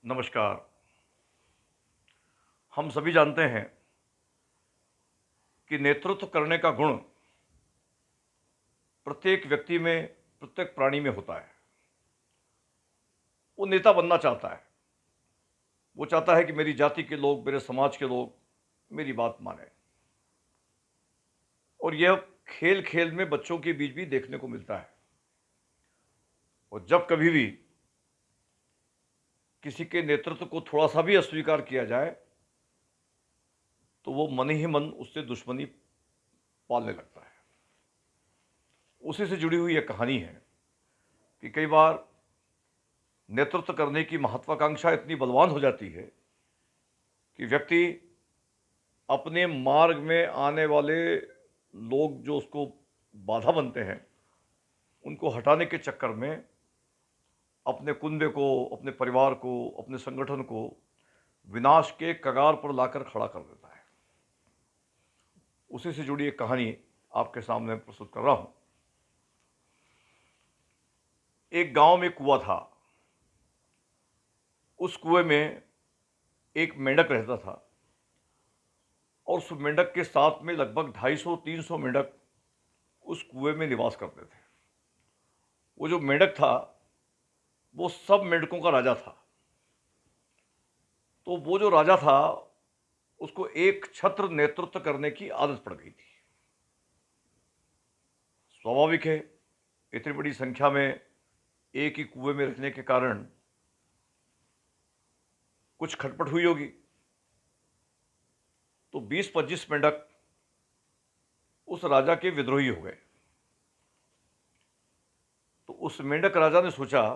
नमस्कार। हम सभी जानते हैं कि नेतृत्व करने का गुण प्रत्येक व्यक्ति में, प्रत्येक प्राणी में होता है। वो नेता बनना चाहता है। वो चाहता है कि मेरी जाति के लोग, मेरे समाज के लोग मेरी बात माने। और यह खेल खेल में बच्चों के बीच भी देखने को मिलता है। और जब कभी भी किसी के नेतृत्व को थोड़ा सा भी अस्वीकार किया जाए तो वो मन ही मन उससे दुश्मनी पालने लगता है। उसी से जुड़ी हुई यह कहानी है कि कई बार नेतृत्व करने की महत्वाकांक्षा इतनी बलवान हो जाती है कि व्यक्ति अपने मार्ग में आने वाले लोग जो उसको बाधा बनते हैं उनको हटाने के चक्कर में अपने कुंबे को, अपने परिवार को, अपने संगठन को विनाश के कगार पर लाकर खड़ा कर देता है। उसी से जुड़ी एक कहानी आपके सामने प्रस्तुत कर रहा हूं। एक गांव में कुआं था। उस कुएं में एक मेंढक रहता था और उस मेंढक के साथ में लगभग 250-300 मेंढक उस कुएं में निवास करते थे। वो जो मेंढक था वो सब मेंढकों का राजा था। तो वो जो राजा था उसको एक छत्र नेतृत्व करने की आदत पड़ गई थी। स्वाभाविक है, इतनी बड़ी संख्या में एक ही कुएं में रहने के कारण कुछ खटपट हुई होगी। तो 20-25 मेंढक उस राजा के विद्रोही हो गए। तो उस मेंढक राजा ने सोचा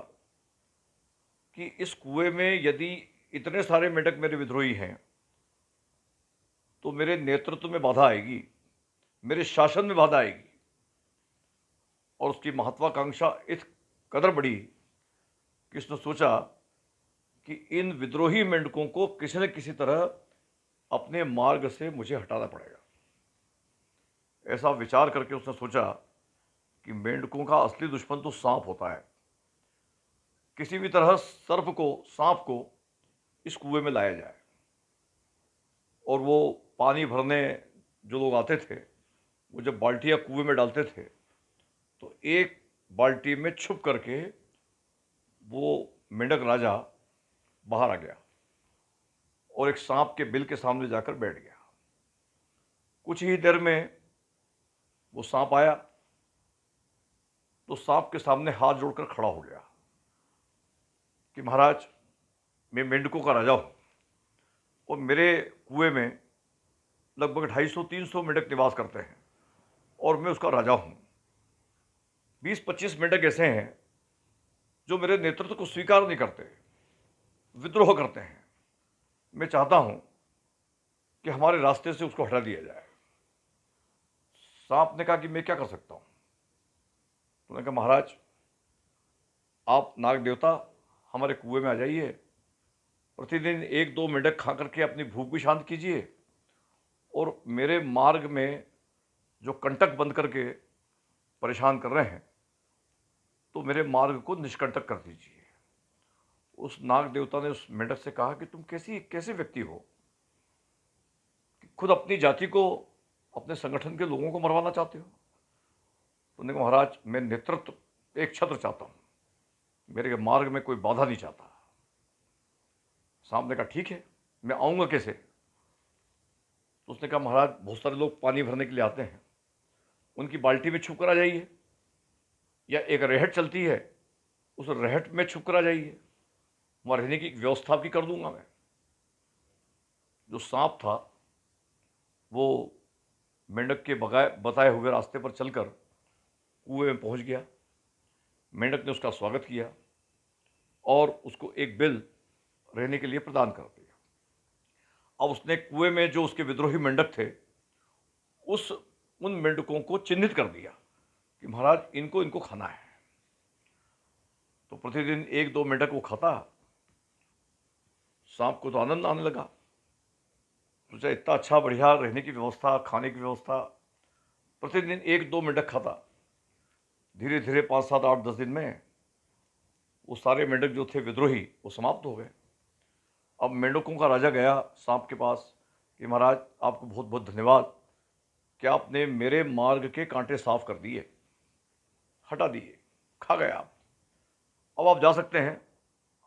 कि इस कुएं में यदि इतने सारे मेंढक मेरे विद्रोही हैं तो मेरे नेतृत्व में बाधा आएगी, मेरे शासन में बाधा आएगी। और उसकी महत्वाकांक्षा इस कदर बढ़ी कि उसने सोचा कि इन विद्रोही मेंढकों को किसी न किसी तरह अपने मार्ग से मुझे हटाना पड़ेगा। ऐसा विचार करके उसने सोचा कि मेंढकों का असली दुश्मन तो सांप होता है। किसी भी तरह सांप को इस कुएं में लाया जाए। और वो पानी भरने जो लोग आते थे वो जब बाल्टियां कुएं में डालते थे तो एक बाल्टी में छुप करके वो मेंढक राजा बाहर आ गया और एक सांप के बिल के सामने जाकर बैठ गया। कुछ ही देर में वो सांप आया तो सांप के सामने हाथ जोड़कर खड़ा हो गया कि महाराज, मैं मेंढकों का राजा हूं और मेरे कुएं में लगभग 250-300 मेंढक निवास करते हैं और मैं उसका राजा हूं। 20-25 मेंढक ऐसे हैं जो मेरे नेतृत्व को स्वीकार नहीं करते, विद्रोह करते हैं। मैं चाहता हूं कि हमारे रास्ते से उसको हटा दिया जाए। सांप ने कहा कि मैं क्या कर सकता हूं। तो उन्होंने कहा, महाराज, आप नाग देवता हमारे कुएं में आ जाइए, प्रतिदिन 1-2 मेंढक खा करके अपनी भूख भी शांत कीजिए और मेरे मार्ग में जो कंटक बंद करके परेशान कर रहे हैं तो मेरे मार्ग को निष्कंटक कर दीजिए। उस नाग देवता ने उस मेंढक से कहा कि तुम कैसे व्यक्ति हो कि खुद अपनी जाति को, अपने संगठन के लोगों को मरवाना चाहते हो। तो उन्होंने कहा, महाराज, मैं नेतृत्व एक छत्र चाहता हूं, मेरे मार्ग में कोई बाधा नहीं चाहता। सांप ने कहा, ठीक है, मैं आऊंगा कैसे। तो उसने कहा, महाराज, बहुत सारे लोग पानी भरने के लिए आते हैं, उनकी बाल्टी में छुप कर आ जाइए, या एक रहट चलती है उस रहट में छुप कर आ जाइए, वहां रहने की व्यवस्था भी कर दूंगा मैं। जो सांप था वो मेंढक के बताए हुए रास्ते पर चलकर कुएं में पहुंच गया। मेंढक ने उसका स्वागत किया और उसको एक बिल रहने के लिए प्रदान कर दिया। अब उसने कुएं में जो उसके विद्रोही मेंढक थे उस उन मेंढकों को चिन्हित कर दिया कि महाराज, इनको खाना है। तो प्रतिदिन 1-2 मेंढक वो खाता। सांप को तो आनंद आने लगा। सोचा, इतना अच्छा बढ़िया रहने की व्यवस्था, खाने की व्यवस्था, प्रतिदिन 1-2 मेंढक खाता। धीरे धीरे 5-7-8-10 दिन में वो सारे मेंढक जो थे विद्रोही वो समाप्त हो गए। अब मेंढकों का राजा गया सांप के पास कि महाराज आपको बहुत बहुत धन्यवाद कि आपने मेरे मार्ग के कांटे साफ कर दिए, हटा दिए, खा गए आप। अब आप जा सकते हैं,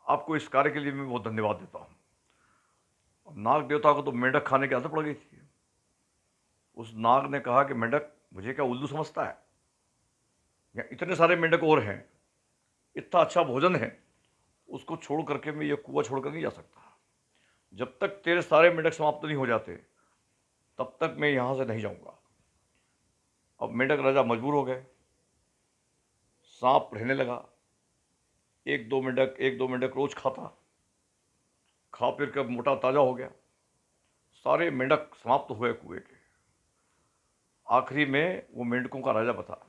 आपको इस कार्य के लिए मैं बहुत धन्यवाद देता हूँ। नाग देवता को तो मेंढक खाने की आदत पड़ गई थी। उस नाग ने कहा कि मेंढक मुझे क्या उल्लू समझता है, या इतने सारे मेंढक और हैं, इतना अच्छा भोजन है, उसको छोड़ करके मैं ये कुआं छोड़ कर नहीं जा सकता। जब तक तेरे सारे मेंढक समाप्त नहीं हो जाते तब तक मैं यहां से नहीं जाऊंगा। अब मेंढक राजा मजबूर हो गए। सांप रहने लगा। एक दो मेंढक रोज खाता, खा फिर कर मोटा ताजा हो गया। सारे मेंढक समाप्त हुए कुएं के। आखिरी में वो मेंढकों का राजा बता।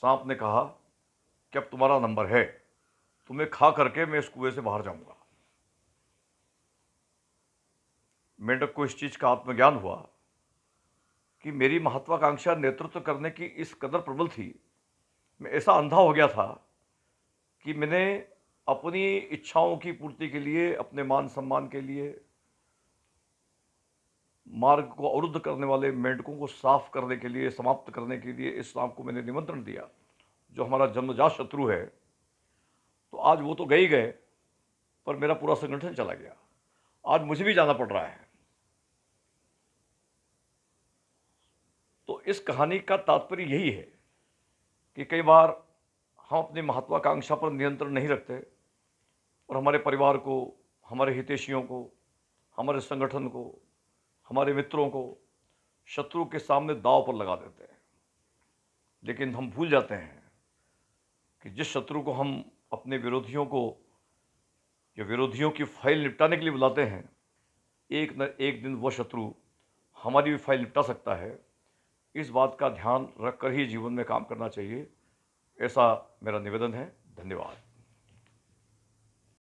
सांप ने कहा कि अब तुम्हारा नंबर है, तुम्हें खा करके मैं इस कुएं से बाहर जाऊंगा। मेंढक को इस चीज का आत्मज्ञान हुआ कि मेरी महत्वाकांक्षा नेतृत्व करने की इस कदर प्रबल थी, मैं ऐसा अंधा हो गया था कि मैंने अपनी इच्छाओं की पूर्ति के लिए, अपने मान सम्मान के लिए मार्ग को अवरुद्ध करने वाले मेंढकों को साफ करने के लिए, समाप्त करने के लिए इस सांप को मैंने निमंत्रण दिया, जो हमारा जन्मजात शत्रु है। तो आज वो तो गए ही गए, पर मेरा पूरा संगठन चला गया। आज मुझे भी जाना पड़ रहा है। तो इस कहानी का तात्पर्य यही है कि कई बार हम अपनी महत्वाकांक्षा पर नियंत्रण नहीं रखते और हमारे परिवार को, हमारे हितैषियों को, हमारे संगठन को, हमारे मित्रों को शत्रु के सामने दांव पर लगा देते हैं। लेकिन हम भूल जाते हैं कि जिस शत्रु को हम अपने विरोधियों को या विरोधियों की फाइल निपटाने के लिए बुलाते हैं, एक न एक दिन वह शत्रु हमारी भी फाइल निपटा सकता है। इस बात का ध्यान रखकर ही जीवन में काम करना चाहिए, ऐसा मेरा निवेदन है। धन्यवाद।